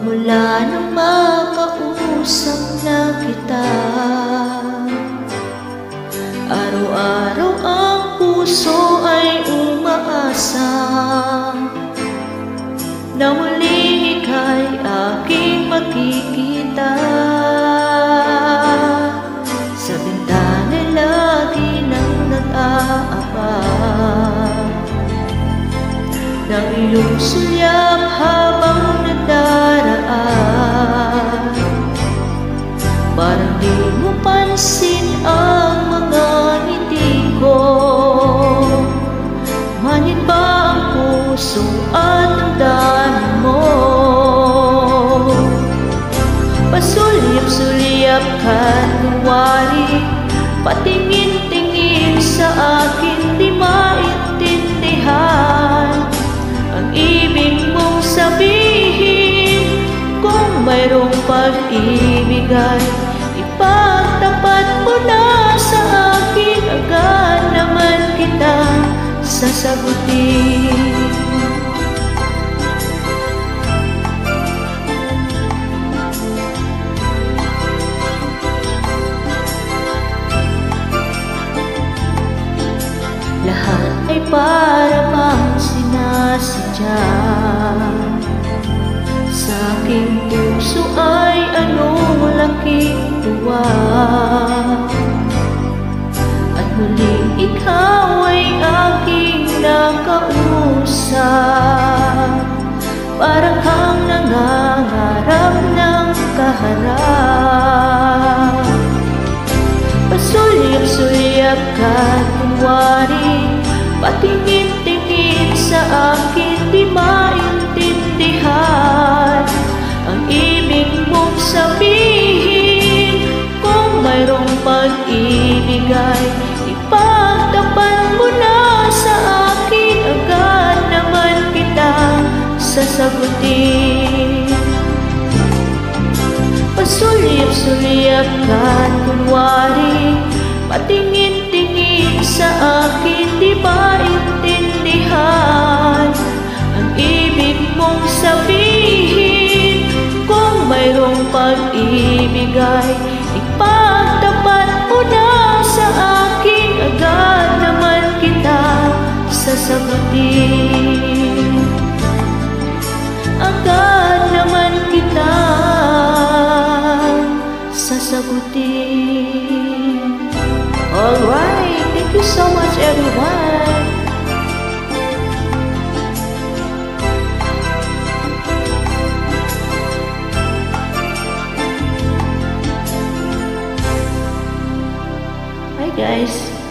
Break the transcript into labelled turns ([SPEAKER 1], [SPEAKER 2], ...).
[SPEAKER 1] Mula nang makausap na kita, araw-araw ang puso ay umaasa na muli ika'y aking makikita. Sa bintana lagi nang nag-aabang ng iyong sulyap habang nadaraan. Parang di mo pansin ang mga ngiti ko. Manyan ba ang puso at damdamin mo? Pasulyap-sulyap ka't kunwari, patingin-tingin sa akin, di maintindihan ang ibig mong sabihin. Kung mayroong pag-ibig ay ipagtapat mo na sa akin, agad naman kita sasagutin. Lahat ay para bang sinasadya. Sa aking puso ay anong laking tuwa, at muling ikaw ay aking nakausap. Parang kang nangangarap ng kaharap. Pasulyap-sulyap ka't kunwari, patingin-tingin sa akin, di maintindihan ang ibig mong sabihin. Kung mayroong pag-ibig ay ipagtapat mo na sa akin, agad naman kita sasagutin. Pasulyap-sulyap ka't kunwari, patingin-tingin sa akin, di maintindihan ang ibig mong sabihin. Kung mayroong pag-ibig ay ipagtapat mo na sa akin, agad naman kita sasagutin. Agad naman kita sasagutin. Alright, thank you so much everyone. Bye guys.